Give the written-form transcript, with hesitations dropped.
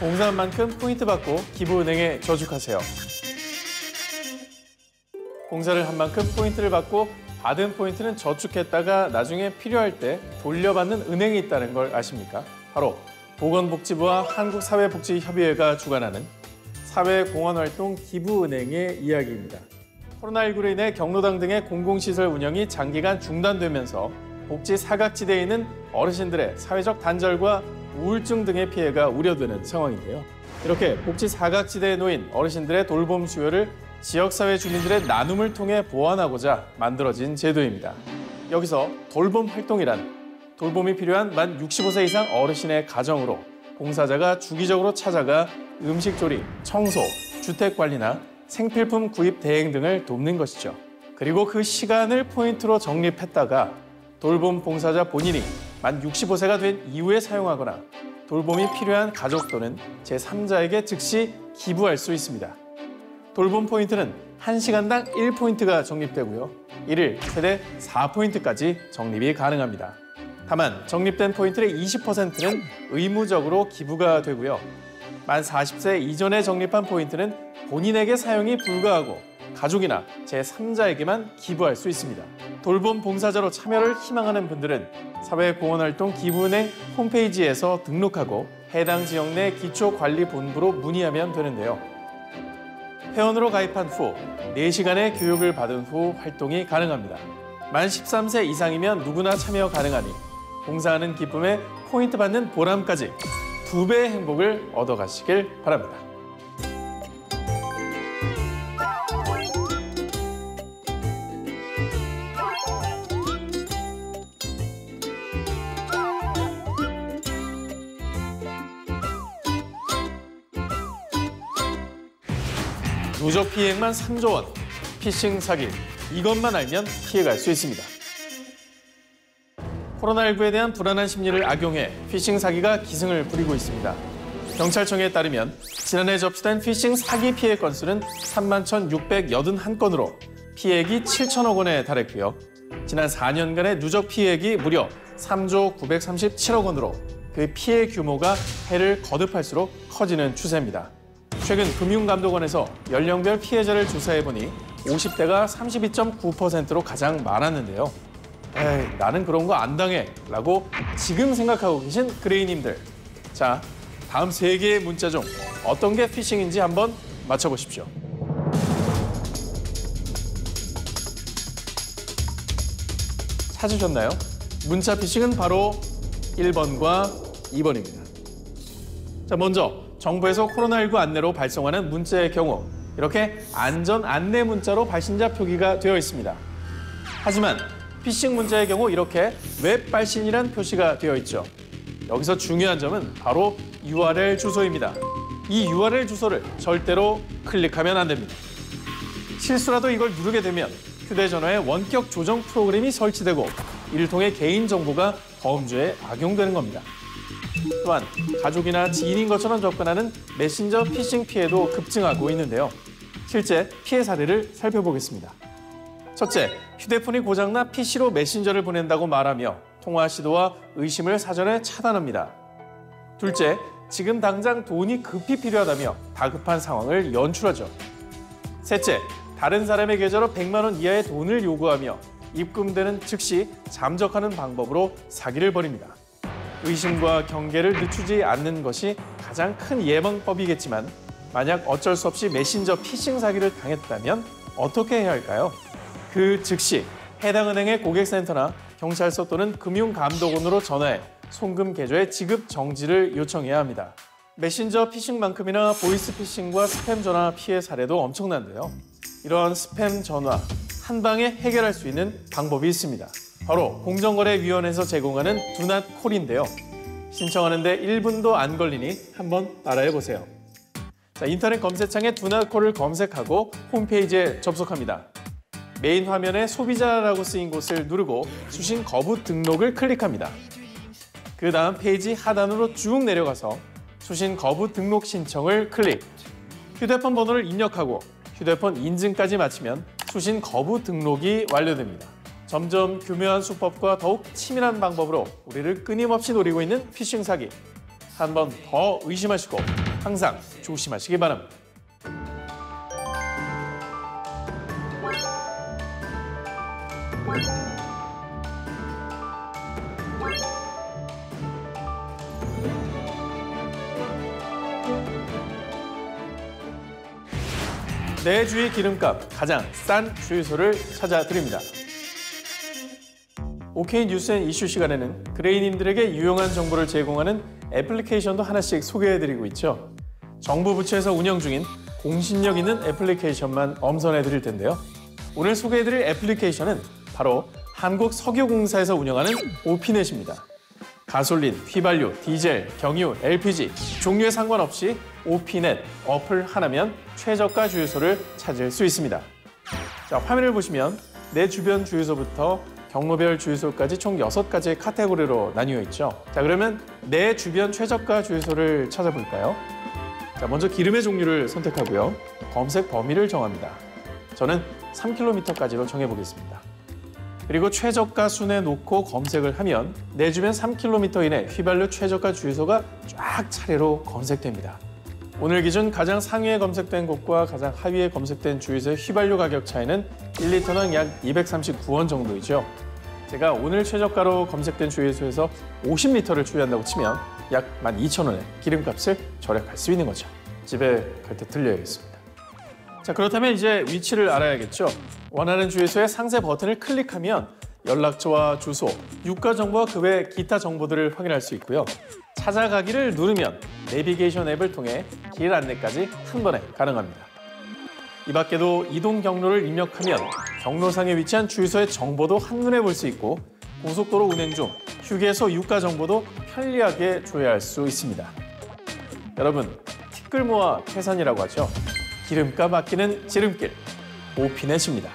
봉사한 만큼 포인트 받고 기부은행에 저축하세요. 봉사를 한 만큼 포인트를 받고 받은 포인트는 저축했다가 나중에 필요할 때 돌려받는 은행이 있다는 걸 아십니까? 바로 보건복지부와 한국사회복지협의회가 주관하는 사회공헌활동 기부은행의 이야기입니다. 코로나19로 인해 경로당 등의 공공시설 운영이 장기간 중단되면서 복지 사각지대에 있는 어르신들의 사회적 단절과 우울증 등의 피해가 우려되는 상황인데요. 이렇게 복지 사각지대에 놓인 어르신들의 돌봄 수요를 지역사회 주민들의 나눔을 통해 보완하고자 만들어진 제도입니다. 여기서 돌봄 활동이란 돌봄이 필요한 만 65세 이상 어르신의 가정으로 봉사자가 주기적으로 찾아가 음식 조리, 청소, 주택 관리나 생필품 구입 대행 등을 돕는 것이죠. 그리고 그 시간을 포인트로 적립했다가 돌봄 봉사자 본인이 만 65세가 된 이후에 사용하거나 돌봄이 필요한 가족 또는 제3자에게 즉시 기부할 수 있습니다. 돌봄 포인트는 1시간당 1포인트가 적립되고요. 이를 최대 4포인트까지 적립이 가능합니다. 다만 적립된 포인트의 20%는 의무적으로 기부가 되고요. 만 40세 이전에 적립한 포인트는 본인에게 사용이 불가하고 가족이나 제3자에게만 기부할 수 있습니다. 돌봄 봉사자로 참여를 희망하는 분들은 사회공헌활동 기부은행 홈페이지에서 등록하고 해당 지역 내 기초관리본부로 문의하면 되는데요. 회원으로 가입한 후 4시간의 교육을 받은 후 활동이 가능합니다. 만 13세 이상이면 누구나 참여 가능하니 봉사하는 기쁨에 포인트 받는 보람까지 2배의 행복을 얻어가시길 바랍니다. 누적 피해액만 3조 원, 피싱 사기, 이것만 알면 피해갈 수 있습니다. 코로나19에 대한 불안한 심리를 악용해 피싱 사기가 기승을 부리고 있습니다. 경찰청에 따르면 지난해 접수된 피싱 사기 피해 건수는 31,681건으로 피해액이 7천억 원에 달했고요. 지난 4년간의 누적 피해액이 무려 3조 937억 원으로 그 피해 규모가 해를 거듭할수록 커지는 추세입니다. 최근 금융감독원에서 연령별 피해자를 조사해보니 50대가 32.9%로 가장 많았는데요. 에이, 나는 그런 거 안 당해 라고 지금 생각하고 계신 그레이님들. 자, 다음 3개의 문자 중 어떤 게 피싱인지 한번 맞춰보십시오. 찾으셨나요? 문자 피싱은 바로 1번과 2번입니다. 자, 먼저 정부에서 코로나19 안내로 발송하는 문자의 경우 이렇게 안전 안내 문자로 발신자 표기가 되어 있습니다. 하지만 피싱 문자의 경우 이렇게 웹 발신이란 표시가 되어 있죠. 여기서 중요한 점은 바로 URL 주소입니다. 이 URL 주소를 절대로 클릭하면 안 됩니다. 실수라도 이걸 누르게 되면 휴대전화에 원격 조정 프로그램이 설치되고 이를 통해 개인정보가 범죄에 악용되는 겁니다. 또한 가족이나 지인인 것처럼 접근하는 메신저 피싱 피해도 급증하고 있는데요. 실제 피해 사례를 살펴보겠습니다. 첫째, 휴대폰이 고장나 PC로 메신저를 보낸다고 말하며 통화 시도와 의심을 사전에 차단합니다. 둘째, 지금 당장 돈이 급히 필요하다며 다급한 상황을 연출하죠. 셋째, 다른 사람의 계좌로 100만 원 이하의 돈을 요구하며 입금되는 즉시 잠적하는 방법으로 사기를 벌입니다. 의심과 경계를 늦추지 않는 것이 가장 큰 예방법이겠지만 만약 어쩔 수 없이 메신저 피싱 사기를 당했다면 어떻게 해야 할까요? 그 즉시 해당 은행의 고객센터나 경찰서 또는 금융감독원으로 전화해 송금 계좌의 지급 정지를 요청해야 합니다. 메신저 피싱만큼이나 보이스 피싱과 스팸 전화 피해 사례도 엄청난데요. 이런 스팸 전화 한 방에 해결할 수 있는 방법이 있습니다. 바로 공정거래위원회에서 제공하는 두낫콜인데요. 신청하는데 1분도 안 걸리니 한번 따라해보세요. 자, 인터넷 검색창에 두낫콜을 검색하고 홈페이지에 접속합니다. 메인 화면에 소비자라고 쓰인 곳을 누르고 수신 거부 등록을 클릭합니다. 그 다음 페이지 하단으로 쭉 내려가서 수신 거부 등록 신청을 클릭. 휴대폰 번호를 입력하고 휴대폰 인증까지 마치면 수신 거부 등록이 완료됩니다. 점점 교묘한 수법과 더욱 치밀한 방법으로 우리를 끊임없이 노리고 있는 피싱 사기. 한 번 더 의심하시고 항상 조심하시기 바랍니다. 내 주의 기름값 가장 싼 주유소를 찾아드립니다. OK 뉴스 앤 이슈 시간에는 그레이님들에게 유용한 정보를 제공하는 애플리케이션도 하나씩 소개해드리고 있죠. 정부 부처에서 운영 중인 공신력 있는 애플리케이션만 엄선해드릴 텐데요. 오늘 소개해드릴 애플리케이션은 바로 한국석유공사에서 운영하는 오피넷입니다. 가솔린, 휘발유, 디젤, 경유, LPG 종류에 상관없이 오피넷 어플 하나면 최저가 주유소를 찾을 수 있습니다. 자, 화면을 보시면 내 주변 주유소부터 경로별 주유소까지 총 6가지의 카테고리로 나뉘어 있죠. 자, 그러면 내 주변 최저가 주유소를 찾아볼까요? 자, 먼저 기름의 종류를 선택하고요. 검색 범위를 정합니다. 저는 3km까지로 정해보겠습니다. 그리고 최저가 순에 놓고 검색을 하면 내 주변 3km 이내 휘발유 최저가 주유소가 쫙 차례로 검색됩니다. 오늘 기준 가장 상위에 검색된 곳과 가장 하위에 검색된 주유소의 휘발유 가격 차이는 1리터당 약 239원 정도이죠. 제가 오늘 최저가로 검색된 주유소에서 50리터를 주유한다고 치면 약 12,000원의 기름값을 절약할 수 있는 거죠. 집에 갈 때 들려야겠습니다. 자, 그렇다면 이제 위치를 알아야겠죠. 원하는 주유소의 상세 버튼을 클릭하면 연락처와 주소, 유가 정보와 그 외 기타 정보들을 확인할 수 있고요. 찾아가기를 누르면 내비게이션 앱을 통해 길 안내까지 한 번에 가능합니다. 이 밖에도 이동 경로를 입력하면 경로상에 위치한 주유소의 정보도 한눈에 볼 수 있고 고속도로 운행 중 휴게소 유가 정보도 편리하게 조회할 수 있습니다. 여러분, 티끌모아 태산이라고 하죠. 기름값 아끼는 지름길, 오피넷입니다.